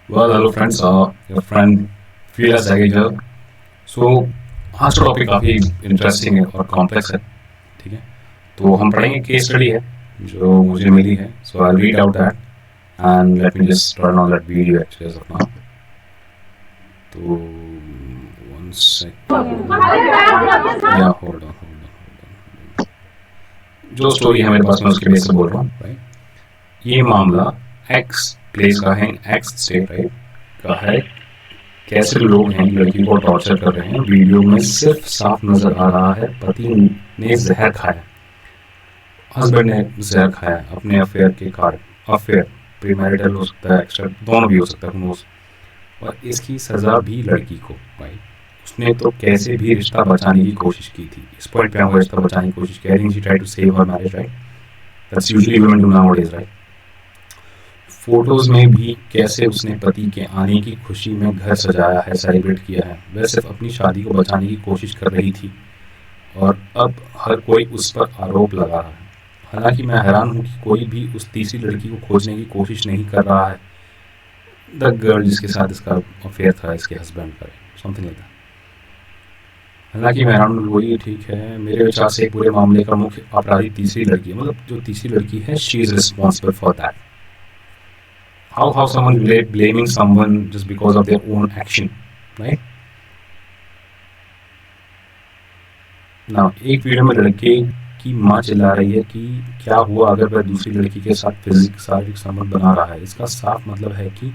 Well, hello friends, your friend Fearless Zaggy here. So आज का topic काफ़ी interesting है और कॉम्प्लेक्स है, ठीक है। तो हम पढ़ेंगे केस स्टडी है जो मुझे मिली है. So I read out that and let me just turn on that video actually as of now. तो वन सेकंड, या होल्ड ऑन. जो स्टोरी है मेरे पास मैं उसके बेस से बोल रहा हूँ, राइट. ये मामला एक्स प्लेस का है, एक्स स्टेट राइट का है. कैसे लोग हैं लड़की को टॉर्चर कर रहे हैं. वीडियो में सिर्फ साफ नजर आ रहा है पति ने जहर खाया, हस्बैंड ने जहर खाया अपने अफेयर के कारण. अफेयर प्रीमैरिटल हो सकता है, एक्स्ट्रा दोनों भी हो सकता है. और इसकी सजा भी लड़की को, भाई उसने तो कैसे भी रिश्ता बचाने की कोशिश की थी. इस पॉइंट पे हम रिश्ता बचाने की कोशिश की. I think she tried to save her marriage, right. That's usually women do nowadays, right. Photos में भी कैसे उसने पति के आने की खुशी में घर सजाया है, सेलिब्रेट किया है. वह सिर्फ अपनी शादी को बचाने की कोशिश कर रही थी और अब हर कोई उस पर आरोप लगा रहा है. हालांकि मैं हैरान हूँ कि कोई भी उस तीसरी लड़की को खोजने की कोशिश नहीं कर रहा है. द गर्ल जिसके साथ इसका अफेयर था, इसके हस्बैंड का, समथिंग लाइक दैट. हालांकि मैं हैरान हूँ, वही ठीक है. मेरे विचार से पूरे मामले का मुख्य अपराधी तीसरी लड़की है. मतलब जो तीसरी लड़की है, she is responsible for that. How someone blaming someone just because of their own action, right? Now, एक वीडियो में लड़के की माँ चिल्ला रही है कि क्या हुआ अगर वह दूसरी लड़की के साथ शारीरिक संबंध बना रहा है. इसका साफ मतलब है कि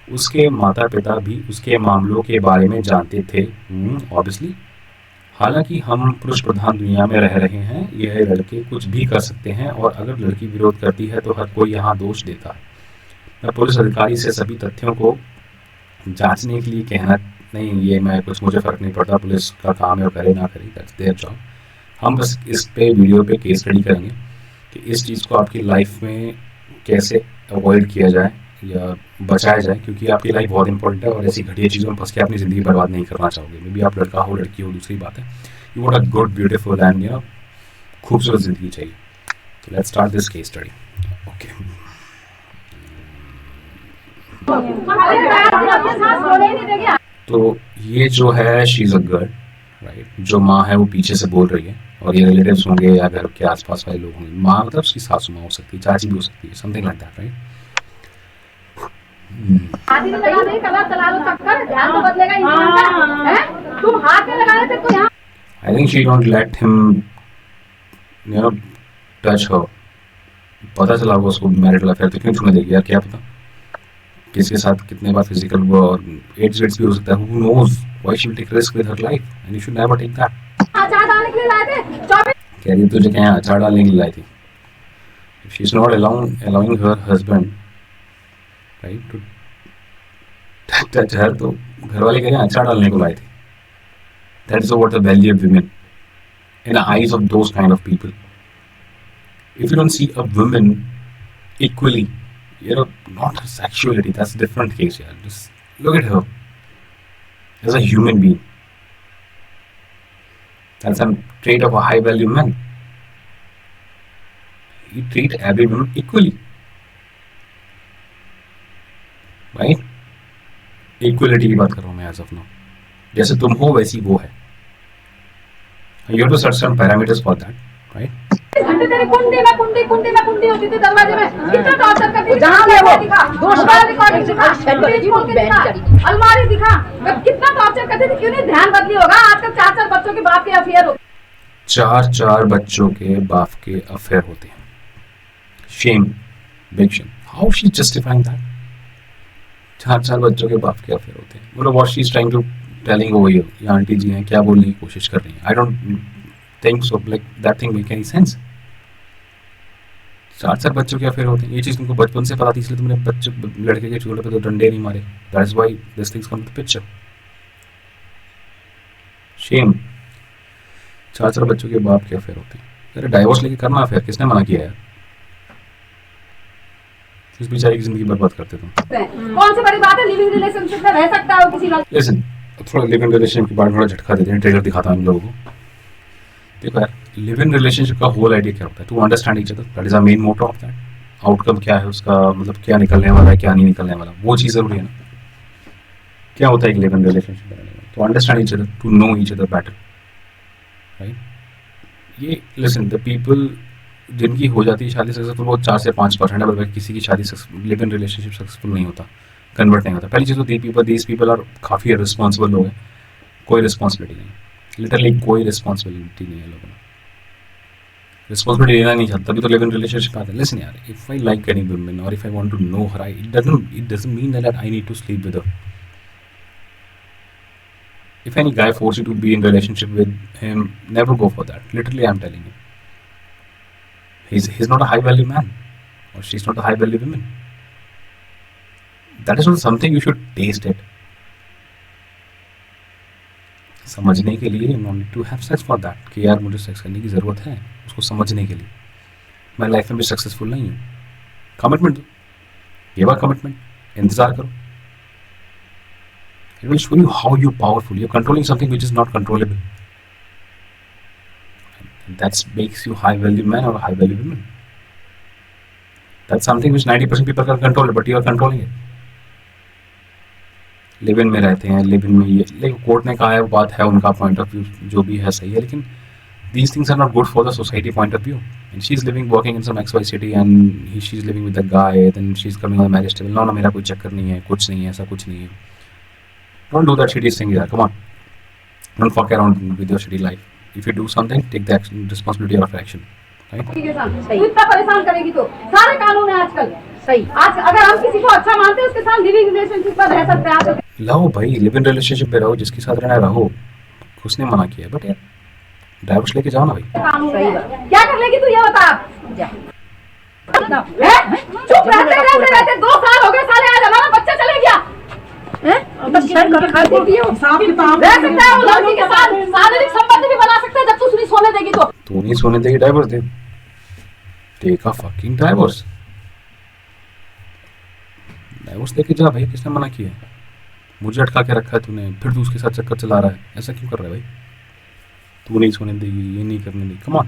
उसके माता पिता भी उसके मामलों के बारे में जानते थे, ऑब्वियसली. हालांकि हम पुरुष प्रधान दुनिया में रह रहे हैं, यह लड़के कुछ भी कर सकते हैं और अगर लड़की विरोध करती है तो हर कोई यहाँ दोष देता है. मैं पुलिस अधिकारी से सभी तथ्यों को जांचने के लिए कहना नहीं, ये मैं कुछ, मुझे फ़र्क नहीं पड़ता. पुलिस का काम है, करे ना करे, दैट्स देयर जॉब. हम बस इस पे वीडियो पे केस स्टडी करेंगे कि इस चीज़ को आपकी लाइफ में कैसे अवॉइड किया जाए या बचाया जाए, क्योंकि आपकी लाइफ बहुत इंपॉर्टेंट है और ऐसी घटिया चीज़ों में फंस के अपनी ज़िंदगी बर्बाद नहीं करना चाहोगे. मे बी आप लड़का हो, लड़की हो, दूसरी बात है. You want a good, beautiful and खूबसूरत ज़िंदगी चाहिए. तो let's start this case study. Okay. तो ये जो है, she is a girl, right. जो माँ है वो पीछे से बोल रही है और ये रिलेटिव्स होंगे या घर के आसपास वाले लोग होंगे. माँ मतलब उसकी सासू माँ हो सकती है, चाची भी हो सकती है, something like that, right. I think she don't let him touch her. पता चला होगा उसको मैरिटल अफेयर, तो क्यों छूने देगी यार, क्या पता किसके साथ कितने बार फिजिकल हुआ और एड्स वेड्स भी हो सकता है. Who knows why she will take risk with her life and you should never take that. अचार डालने के लिए लाए थे. कह रही तुझे क्या अचार डालने के लिए लाई थी. If she is not allowing her husband, right, to touch her, तो घर वाले कह रहे हैं अचार डालने को लाई थी. That is what the value of women in the eyes of those kind of people. If you don't see a woman equally, not her sexuality, that's a different case. Just look at her as a human being. That's a trait of a high value man. You treat every woman equally, right? Equality की बात कर रहा हूँ मैं as of now. जैसे तुम हो वैसी वो है. You have to set some parameters for that, right? कुंडी होती थी दरवाजे में, कितना टॉर्चर करती थी. जहां है वो रिकॉर्डिंग दिखा, अलमारी दिखा, कितना टॉर्चर करती थी. क्यों नहीं ध्यान बदली होगा. आजकल 4 बच्चों के बाप के अफेयर होते हैं. 4 बच्चों के बाप के अफेयर होते हैं. Shame, big shame. How she justifying that. 4 बच्चों के बाप के अफेयर होते हैं. मतलब what she is trying to telling over here. ये आंटी जी हैं, क्या बोलने की कोशिश कर रही हैं. I don't think so, like that thing make any sense. 4 बच्चों के अफेयर होते हैं. ये चीज़ तुमको बचपन से पता थी, इसलिए तुमने बच्चे लड़के के चूल्हे पे तो डंडे नहीं मारे. That is why this things come to picture. Shame. 4 बच्चों के बाप के अफेयर होते हैं. अरे डाइवोर्स लेके करना अफेयर, किसने मना किया यार. इस बेचारी की जिंदगी बर्बाद करते तुम. कौन सी बड़ी बात है, लिविंग रिलेशनशिप में रह सकता है किसी का. लिसन, थोड़ा लिविंग रिलेशनशिप के बारे में थोड़ा झटका देते हैं, ट्रेलर दिखाता हूं इन लोगों को. देखो यार, लिव इन रिलेशनशिप का होल आइडिया क्या होता है. To understand each other, that is a main motto of that. Outcome क्या है उसका, मतलब क्या निकलने वाला है क्या नहीं निकलने वाला, वो चीज़ जरूरी है ना. क्या होता है एक लिव इन रिलेशनशिप बनाने में? To understand each other, to know each other better, right? ये लिसन, द पीपल जिनकी हो जाती है शादी सक्सेसफुल वो 4 से 5% है, बल्कि किसी की शादी लिव इन रिलेशनशिप सक्सेसफुल नहीं होता, कन्वर्ट नहीं होता। पहली चीज़ तो दीज पीपल आर काफ़ी रिस्पॉन्सिबल लोग हैं, कोई रिस्पॉन्सिबिलिटी नहीं, लिटरली कोई रिस्पॉन्सिबिलिटी नहीं है लोगों में, रिस्पॉन्सिबिलिटी लेना नहीं चाहता, तभी तो लिव इन रिलेशनशिप आता है। लिसन यार, if I like any woman और if I want to know her, it doesn't mean that I need to sleep with her. If any guy forces you to be in relationship with him, never go for that. Literally, I'm telling you. He's not a high value man, or she's not a high value woman. That is not something you should taste it. समझने के लिए you need to have sex for that, कि यार मुझे sex करने की ज़रूरत है, उसको समझने के लिए। मैं लाइफ में भी सक्सेसफुल नहीं हूँ, कमिटमेंट दो, गिव अ कमिटमेंट, इंतज़ार करो। It will show you how you're powerful. You're controlling something which is not controllable. And that makes you high value man or a high value woman. That's something which 90% people can control, but you are controlling it. Live in में रहते हैं, live in में ये, लेकिन court ने कहा है, वो बात है, उनका पॉइंट ऑफ व्यू जो भी है सही है, लेकिन these things are not good for the society point of view. And she's living, working in some XY city, and she's living with a guy, then she's coming on the marriage table. No, मेरा कोई चक्कर नहीं है, कुछ नहीं है, ऐसा कुछ नहीं है. Don't do that shitty thing यार, come on. Don't fuck around with your shitty life. If you do something, take the responsibility of action. Right? सही, इतना परेशान करेगी तो सारे कानून है आजकल। सही, आज अगर हम किसी को अच्छा मानते हैं उसके साथ लिविंग रिलेशनशिप में रह सकते हैं आप। लाओ भाई, लिव इन रिलेशनशिप में रहो, जिसके साथ रहना रहो, उसने मना किया, बट यार डाइवोर्स लेके जाओ ना भाई। सही बात। क्या कर लेगी तू ये बता। जा। चुप रहते 2 साल हो गए, साले आज हमारा बच्चा चले गया। शारीरिक संबंध भी बना सकते हैं जब तू नहीं सोने देगी तो। तू नहीं सोने देगी, डाइवोर्स दे। Take a fucking divorce. Divorce लेके जा भाई, किसने मना किया? मुझे अटका के रखा है तूने, फिर तू उसके साथ चक्कर चला रहा है, ऐसा क्यों कर रहा है भाई? तू नहीं सोने देगी, ये नहीं करने देगी, come on.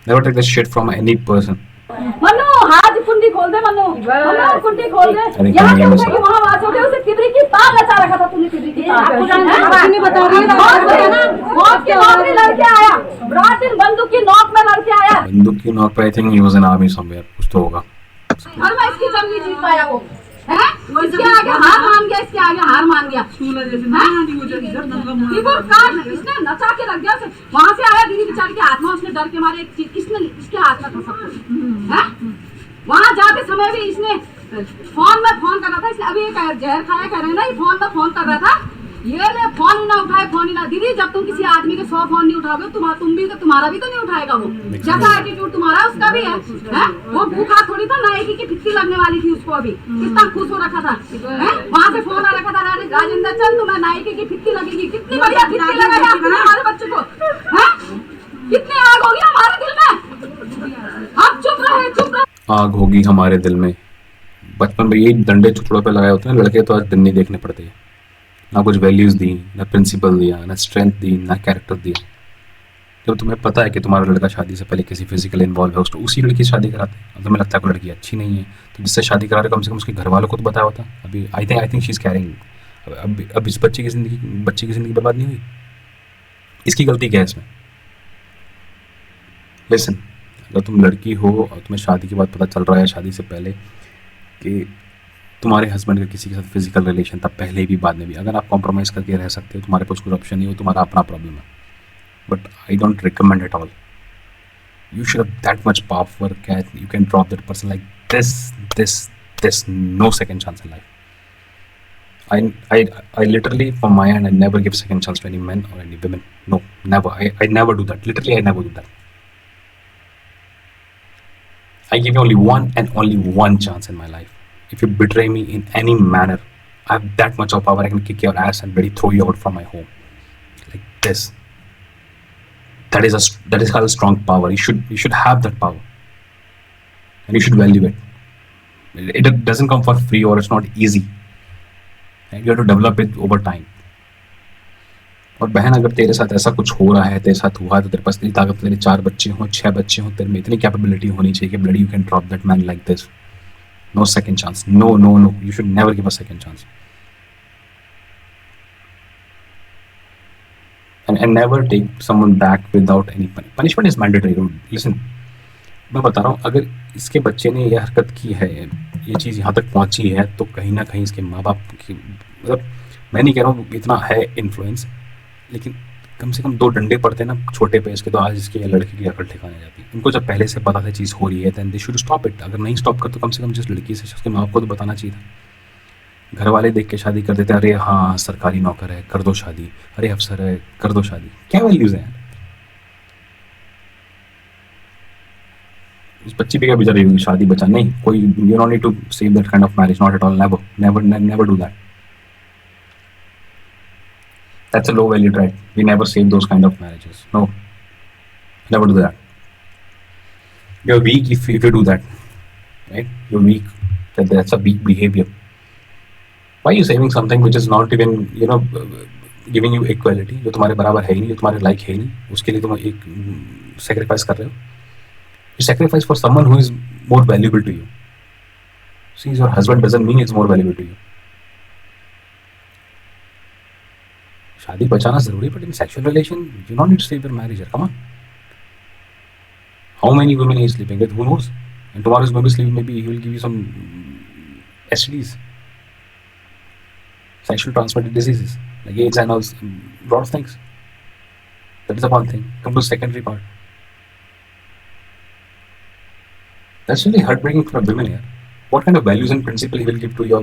Never take this shit from any person. Mannu हाथ कुंडी खोल दे, मन्नू कुंडी खोल दे। यहाँ क्या होगा कि वहाँ बात हो गई, उसे तिबरी की तार नचा रखा था तूने, तिबरी की तार। आपको बता रही है मौत की नौक में लड़के आया, रात दिन बंदूक की नौक में लड़के आया। बंदूक की नौक पे I think he was an army somewhere, कुछ तो होगा। और मैं इसकी जंग नहीं जीत पाया वो, है? इसके आगे हार मान गया, इसके आगे हार मान गया। इसने नचा के रख दिया, वहाँ से आया दीदी बेचारी की आत्मा, उसने डर के मारे एक चीज इसने इसके हाथ में था सब कुछ, है? वहाँ जाते समय भी इसने फोन में फोन कर रहा था, इसने अभी एक जहर खाया कह रहे ना, ये फोन में फोन कर रहा था, ये ले फोन ही ना उठाए, फोन ही ना। दीदी जब तुम किसी आदमी के 100 फोन नहीं उठाओगे, तुम भी तो, तुम्हारा भी तो नहीं उठाएगा वो, जैसा एटीट्यूड तुम्हारा उसका भी है? वो भूखा थोड़ी था, नायकी की फिक्की लगने वाली थी उसको, अभी कितना खुश हो रखा था, वहाँ से फोन आ रखा था, राजेंद्र चल तुम्हें नायकी की फिक्की लगेगी, कितनी बढ़िया फिक्की लगाया हमारे बच्चे को, कितनी आग होगी हमारे दिल में। अब चुप रहे। आग होगी हमारे दिल में। बचपन में यही डंडे चुचड़ों पे लगाए होते हैं लड़के, तो आज दिन नहीं देखने पड़ते हैं। ना कुछ वैल्यूज़ दी, ना प्रिंसिपल दिया, ना स्ट्रेंथ दी, ना कैरेक्टर दिया। जब तुम्हें पता है कि तुम्हारा लड़का शादी से पहले किसी फिजिकल इन्वॉल्व है, उसको उसी लड़की से शादी कराते हैं। अब तुम्हें लगता है कोई लड़की अच्छी नहीं है, तो जिससे शादी करा रहे कम से कम उसके घर वालों को तो बताया होता। अभी आई थिंक शी इज़ कैरिंग। अब इस बच्चे की ज़िंदगी बर्बाद नहीं हुई, इसकी गलती क्या है इसमें? लिसन, अगर तुम लड़की हो और तुम्हें शादी के बाद पता चल रहा है, शादी से पहले, कि तुम्हारे हस्बैंड का किसी के साथ फिजिकल रिलेशन था, पहले भी बाद में भी, अगर आप कॉम्प्रोमाइज़ करके रह सकते हो, तुम्हारे पास कोई ऑप्शन नहीं हो, तुम्हारा अपना प्रॉब्लम है, but I don't recommend at all. You should have that much power that you can drop that person like this, no second chance in life. I literally, from my end, I never give second chance to any men or any women. No, never. I never do that. Literally, I never do that. I give you only one and only one chance in my life. If you betray me in any manner, I have that much of power. I can kick your ass and really throw you out from my home, like this. That is how strong power. You should have that power, and you should value it. It doesn't come for free, or it's not easy. And you have to develop it over time. और बहन, अगर तेरे साथ ऐसा कुछ हो रहा है, तेरे साथ हुआ है, तो तेरे पास इतनी ताकत, तेरे 4 बच्चे हों, 6 बच्चे हों, तेरे में इतनी कैपेबिलिटी होनी चाहिए कि bloody you can drop that man like this. No second chance. No. You should never give a second chance. And never take someone back without any punishment is mandatory. Listen, मैं बता रहा हूँ, अगर इसके बच्चे ने यह हरकत की है, ये चीज़ यहाँ तक पहुँची है, तो कहीं ना कहीं इसके माँ बाप की, मतलब मैं नहीं कह रहा हूँ इतना है इन्फ्लुएंस, लेकिन कम से कम 2 डंडे पड़ते ना छोटे पे इसके, तो आज इसके लड़के की अकल ठिकाने जाती है। इनको जब पहले से पता था चीज़ हो रही है, then they should stop it. अगर नहीं स्टॉप कर तो कम से कम जिस लड़की से उसके माँ बाप को तो बताना चाहिए था। घर वाले देख के शादी कर देते, अरे हाँ सरकारी नौकर है कर दो शादी, अरे अफसर है कर दो शादी। क्या वैल्यूज है? उस बच्ची पे क्या बेचारी होगी, शादी बचा नहीं कोई, you don't need to save that kind of marriage, not at all, never do that. That's a low value trait. We never save those kind of marriages. No, never do that. You're weak if you do that, right? You're weak. That's a weak behavior. Why are you saving something which is not even, giving you equality? जो तुम्हारे बराबर है ही नहीं, जो तुम्हारे लायक है ही नहीं, उसके लिए तुम एक sacrifice कर रहे हो. You sacrifice for someone who is more valuable to you. See, your husband doesn't mean it's more valuable to you. शादी बचाना जरूरी, but in sexual relation you don't need to save your marriage. Come on. How many women he is sleeping with? Who knows? And tomorrow is going to be sleeping. Maybe he will give you some STDs, sexual transmitted diseases like AIDS and all, lot of things. That is the one thing. Come to the secondary part. That's really heartbreaking for women here. What kind of values and principle he will give to your,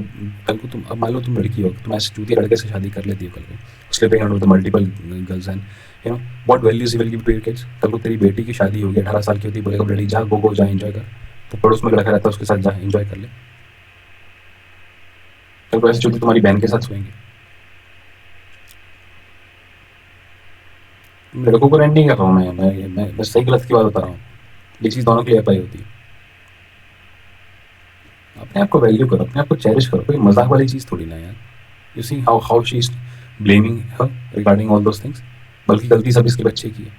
कल को तुम, अब मान लो तुम लड़की हो, तुम ऐसे चूतिया लड़के से शादी कर लेती हो कल को, sleeping around with the multiple girls, and what values he will give to your kids. कल को तेरी बेटी की शादी होगी, 18 साल की होती है, बोलेगा लड़ी जा गो जा एंजॉय कर, तो पड़ोस में लड़का रहता है उसके साथ जा एंजॉय कर ले। कल को ऐसे चूती तुम्हारी बहन के साथ सोएंगे। लड़कों को रेंट नहीं कर रहा हूँ मैं सही गलत की बात बता रहा हूँ, ये चीज़ दोनों के लिए अप्लाई होती है। अपने आप को वैल्यू करो, अपने आप को चेरिश करो, कोई मजाक वाली चीज़ थोड़ी ना यार। You see how she is blaming her regarding all those things, बल्कि गलती सब इसके बच्चे की है।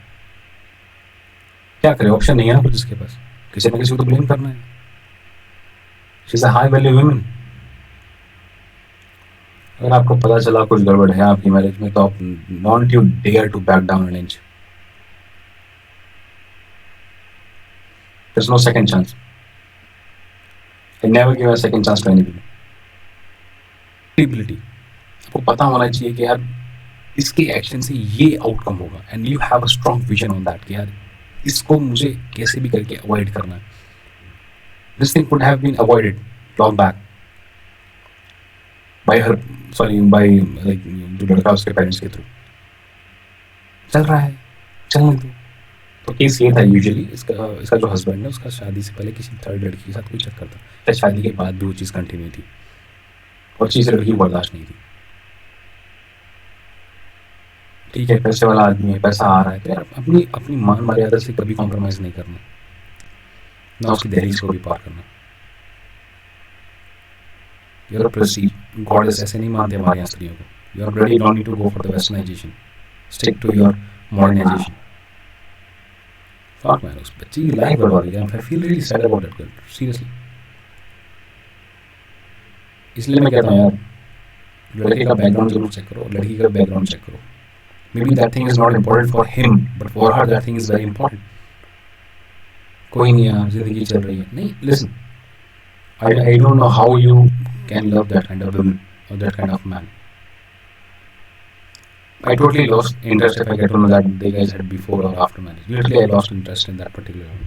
क्या करे, ऑप्शन नहीं है ना कुछ इसके पास, किसी ना किसी को तो ब्लेम करना है। She is a high value woman. अगर आपको पता चला कुछ गड़बड़ है आपकी मैरिज में, तो आप don't you dare to back down an inch. There is no second chance. I never give a second chance to anybody. Ability. आपको पता होना चाहिए कि यार इसके एक्शन से ये आउटकम होगा, and you have a strong vision on that कि यार इसको मुझे कैसे भी करके अवॉइड करना है। This thing could have been avoided long back by like जो लड़का उसके पेरेंट्स के थ्रू चल रहा है, चलने दो। तो केस ये था यूजुअली इसका जो हस्बैंड है उसका शादी से पहले किसी थर्ड लड़की के साथ कोई चक्कर था, फिर शादी के बाद भी वो चीज़ कंटिन्यू थी और चीज़ लड़की बर्दाश्त नहीं थी। ठीक है, पैसे वाला आदमी है, पैसा आ रहा है, तो यार अपनी मान मर्यादा से कभी कॉम्प्रोमाइज़ नहीं करना, ना उसकी दहलीज को भी पार करना। यूर प्रेस्टीज गॉडेस ऐसे नहीं मानते हमारे यहाँ स्त्रियों को। You're ready, don't need to go for the westernization, stick to your modernization. Fuck man, उस बच्ची की लाइफ बर्बाद हो गई। I feel really sad about that girl, seriously। इसलिए मैं कहता हूँ यार, लड़के का बैकग्राउंड जरूर चेक करो, लड़की का बैकग्राउंड चेक करो। Maybe that thing is not important for him, but for her that thing is very important। कोई नहीं यार, जिंदगी चल रही है। नहीं, listen, I don't know how you can love that kind of woman or that kind of man। I totally lost interest if I get to know that they guys had before or after marriage. Literally, I lost interest in that particular one।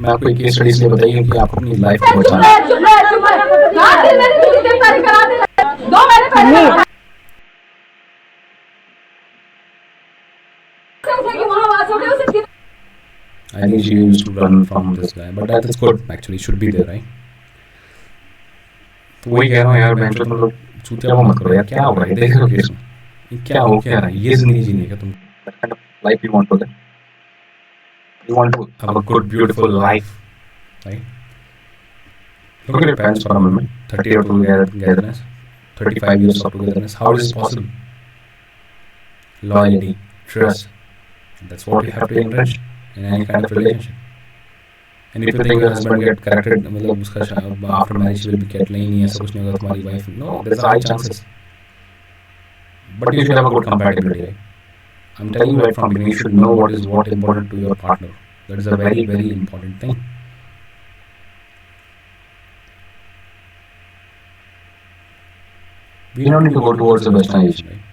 मैं आपको एक case study इसलिए बताइए कि आपको अपनी life को बचाना है। I think she used to run from this guy, but that is good actually, should be there, right? तो वही कह रहा हूँ यार, बेंच पे तुम लोग चूतिया वो मत करो यार। क्या हो रहा है देख रहे हो केस में, क्या हो क्या रहा है, ये जिंदगी जीने का तुम life you want to live, you want to have a good beautiful life, right? Look at your parents for a moment, 30 years of togetherness, 35 years of togetherness, how is this possible? Loyalty, trust, that's what you have to encourage in any kind of relationship, And if you think your husband get corrected, मतलब उसका after marriage will be get नहीं ऐसा कुछ नहीं होगा तुम्हारी wife, no, there's high chances, but you should have a good compatibility, right? I'm telling you right from beginning, you should know what is important to your partner. That is a very very important thing. We don't need to go towards the westernization, right?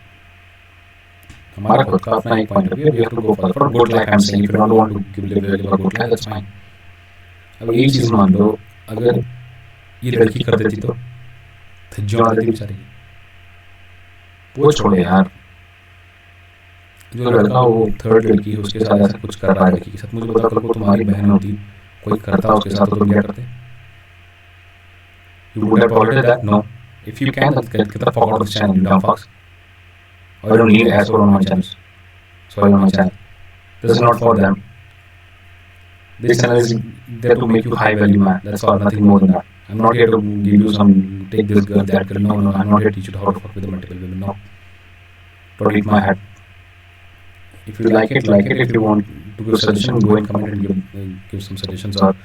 हमारा खुद का अपना एक point of view, we have to go for good life. I'm saying if you don't want to live a good life, that's fine. अब यही चीज़ मान लो अगर ये लड़की कर देती तो धज्जियाँ उड़ा देती बेचारी, वो छोड़े यार, जो लड़का वो थर्ड लड़की उसके साथ ऐसा कुछ कर रहा है लड़की के साथ, मुझे पता कल को तुम्हारी बहन होती कोई करता उसके साथ तो तुम क्या करते? You would have tolerated that? No. If you can, get the fuck out of this channel, you dumb fucks. I don't need asshole on my channel. Sorry, on my channel. This is not for them. This channel is there to make you high value man. That's all, nothing more than that. I'm not here to give you some, take this girl, that girl. No, I'm not here to teach you how to fuck with the multiple women. No. Don't eat my hat. If you like it, like it. If you want to give a suggestion, go and comment and give some suggestions or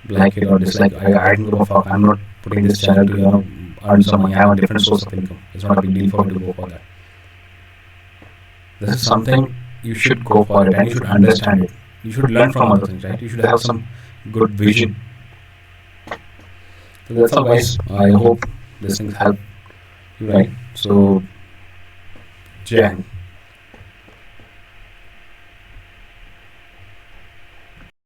like it or dislike. I don't give a fuck. I'm not putting this channel to earn some money. I have a different source of income. It's not a big deal for me to go for that. This is something you should go for it and you should understand it. You should learn from other things, right? You should have some good vision. So that's all, guys. I hope these things help you, right? So, Jai Hind.